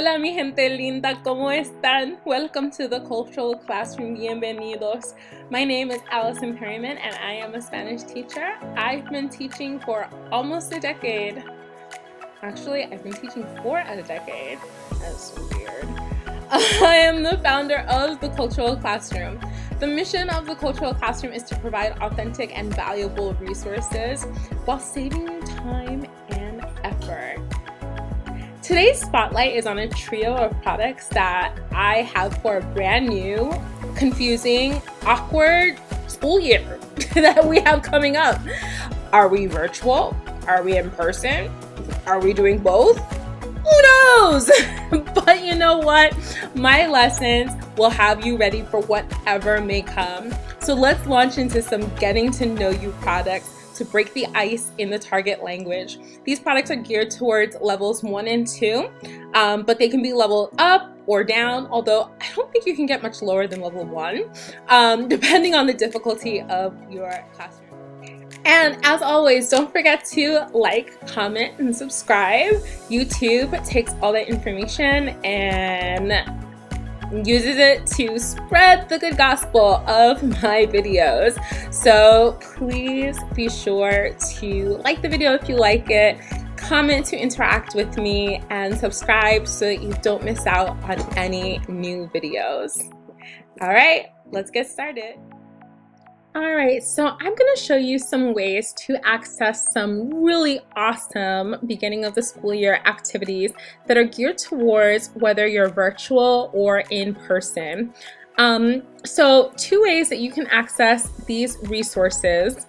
Hola mi gente linda, ¿cómo están? Welcome to the Cultural Classroom, bienvenidos. My name is Allison Perryman and I am a Spanish teacher. I've been teaching for almost a decade. Actually, I've been teaching for a decade. That's weird. I am the founder of the Cultural Classroom. The mission of the Cultural Classroom is to provide authentic and valuable resources while saving you time and effort. Today's spotlight is on a trio of products that I have for a brand new, confusing, awkward school year that we have coming up. Are we virtual? Are we in person? Are we doing both? Who knows? But you know what? My lessons will have you ready for whatever may come. So let's launch into some getting to know you products to break the ice in the target language. These products are geared towards levels 1 and 2, but they can be leveled up or down, although I don't think you can get much lower than level 1, depending on the difficulty of your classroom. And as always, don't forget to like, comment, and subscribe. YouTube takes all that information and uses it to spread the good gospel of my videos. So please be sure to like the video if you like it, comment to interact with me, and subscribe so that you don't miss out on any new videos. All right, let's get started. All right, so I'm going to show you some ways to access some really awesome beginning of the school year activities that are geared towards whether you're virtual or in person. So 2 ways that you can access these resources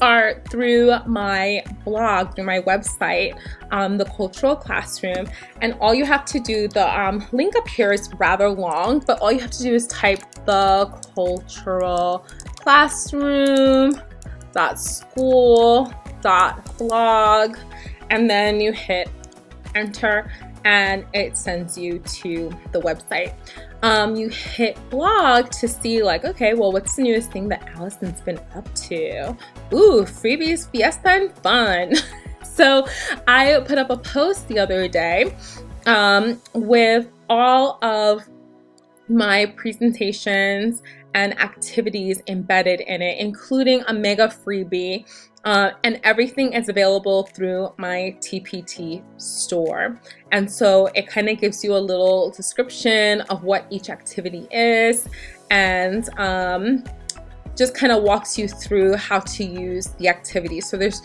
are through my blog, through my website, the Cultural Classroom, and all you have to do, the link up here is rather long, but all you have to do is type the Cultural classroom.school.blog, and then you hit enter and it sends you to the website. You hit blog to see like, okay, well, what's the newest thing that Allison's been up to? Ooh, freebies, fiesta, and fun. So I put up a post the other day with all of my presentations and activities embedded in it, including a mega freebie, and everything is available through my TPT store. And so it kind of gives you a little description of what each activity is, and just kind of walks you through how to use the activity. So there's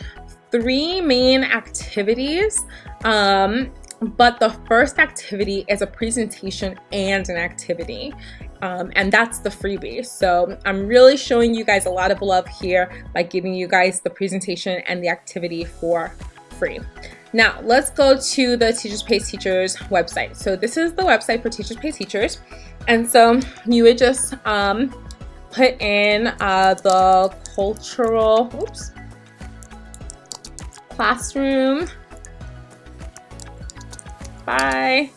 3 main activities, but the first activity is a presentation and an activity. And that's the freebie. So I'm really showing you guys a lot of love here by giving you guys the presentation and the activity for free. Now let's go to the Teachers Pay Teachers website. So this is the website for Teachers Pay Teachers. And so you would just put in the Cultural Classroom by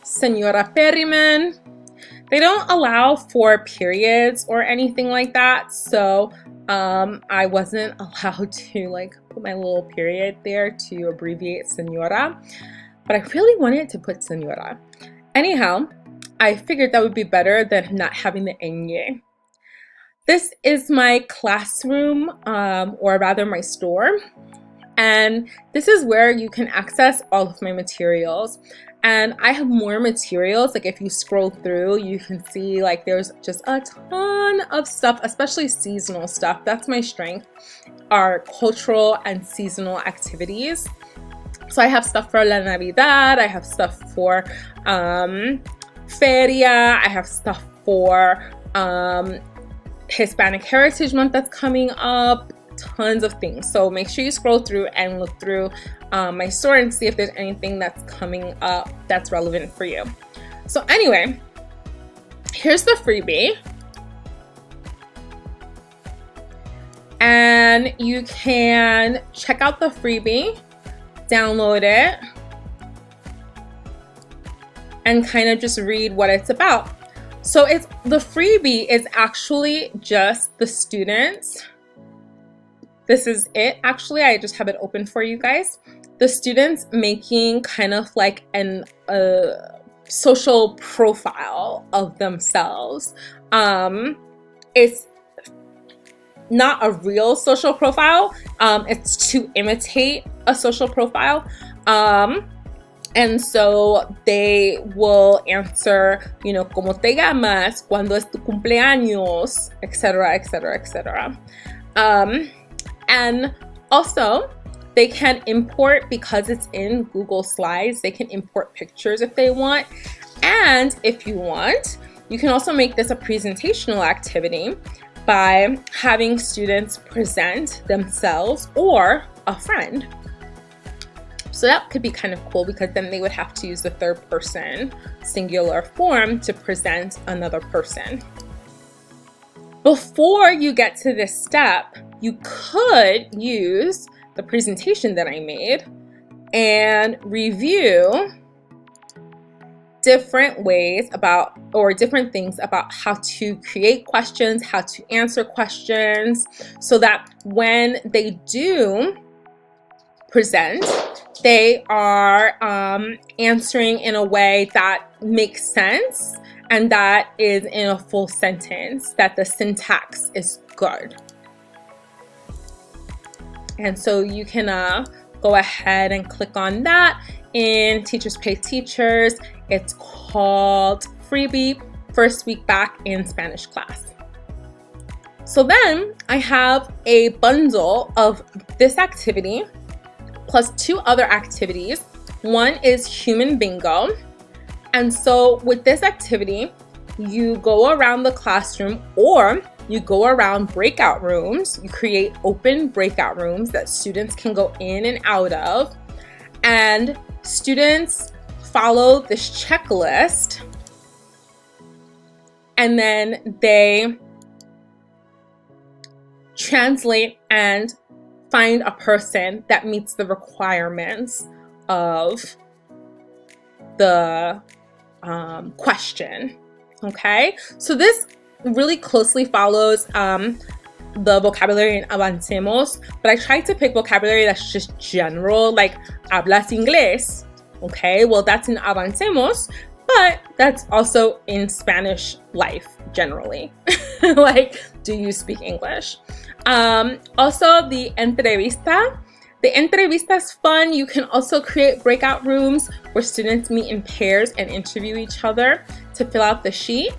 Senora Perryman. They don't allow for periods or anything like that, so I wasn't allowed to like put my little period there to abbreviate Senora, but I really wanted to put Senora. Anyhow, I figured that would be better than not having the ñ. This is my classroom, or rather my store, and this is where you can access all of my materials. And I have more materials. Like if you scroll through, you can see like there's just a ton of stuff, especially seasonal stuff. That's my strength, are cultural and seasonal activities. So I have stuff for La Navidad, I have stuff for Feria, I have stuff for Hispanic Heritage Month that's coming up, tons of things. So make sure you scroll through and look through my store and see if there's anything that's coming up that's relevant for you. So anyway, here's the freebie, and you can check out the freebie, download it, and kind of just read what it's about. So the freebie is actually just the students. This is it. Actually, I just have it open for you guys. the students making kind of like a social profile of themselves. It's not a real social profile. It's to imitate a social profile. And so they will answer, you know, ¿cómo te llamas? ¿Cuándo es tu cumpleaños? Etc., etc., etc. And also, they can import, because it's in Google Slides, they can import pictures if they want. And if you want, you can also make this a presentational activity by having students present themselves or a friend. So that could be kind of cool, because then they would have to use the third person singular form to present another person. Before you get to this step, you could use the presentation that I made and review different ways about, or different things about how to create questions, how to answer questions, so that when they do present, they are answering in a way that makes sense and that is in a full sentence, that the syntax is good. And so you can go ahead and click on that in Teachers Pay Teachers. It's called Freebie, First Week Back in Spanish Class. So then I have a bundle of this activity plus 2 other activities. One is Human Bingo. And so with this activity, you go around the classroom, or you go around breakout rooms. You create open breakout rooms that students can go in and out of. And students follow this checklist. And then they translate and find a person that meets the requirements of the question. Okay, so this really closely follows the vocabulary in Avancemos, but I tried to pick vocabulary that's just general, like hablas inglés. Okay, well, that's in Avancemos, but that's also in Spanish life generally. Like, do you speak English? Also, the entrevista. The entrevista is fun. You can also create breakout rooms where students meet in pairs and interview each other to fill out the sheet.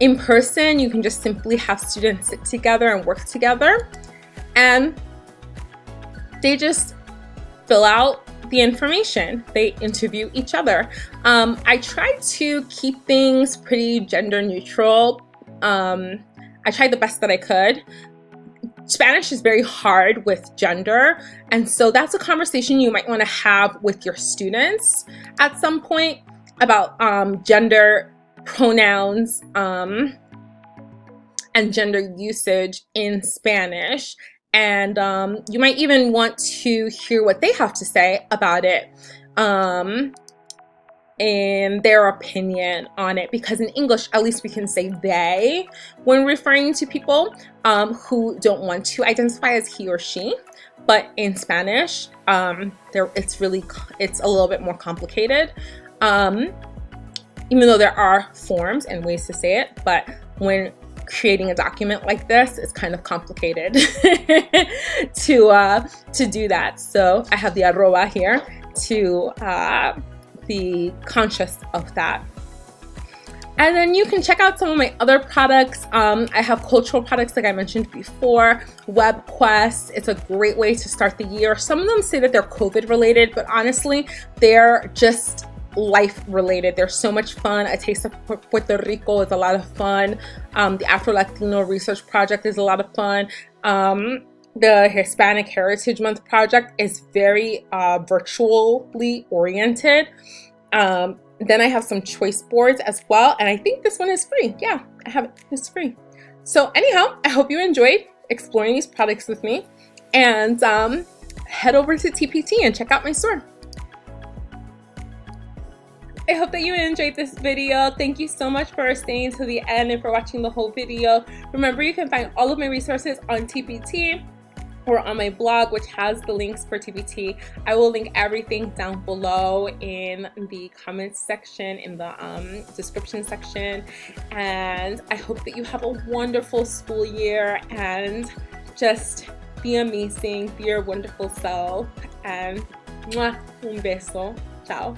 In person, you can just simply have students sit together and work together, and they just fill out the information. They interview each other. I tried to keep things pretty gender neutral. I tried the best that I could. Spanish is very hard with gender, and so that's a conversation you might want to have with your students at some point about gender pronouns and gender usage in Spanish. And you might even want to hear what they have to say about it and their opinion on it, because in English, at least we can say they when referring to people who don't want to identify as he or she. But in Spanish, it's a little bit more complicated, even though there are forms and ways to say it. But when creating a document like this, it's kind of complicated to do that. So I have the arroba here to be conscious of that. And then you can check out some of my other products. I have cultural products like I mentioned before, web quests. It's a great way to start the year. Some of them say that they're COVID related, but honestly, they're just life related. They're so much fun. A Taste of Puerto Rico is a lot of fun. The Afro-Latino Research Project is a lot of fun. The Hispanic Heritage Month project is very virtually oriented. Then I have some choice boards as well, and I think this one is free. Yeah, I have it. It's free. So anyhow, I hope you enjoyed exploring these products with me, and head over to TPT and check out my store. I hope that you enjoyed this video. Thank you so much for staying to the end and for watching the whole video. Remember, you can find all of my resources on TPT. or on my blog, which has the links for TPT. I will link everything down below in the comments section, in the description section. And I hope that you have a wonderful school year and just be amazing, be your wonderful self. And mwah, un beso. Ciao.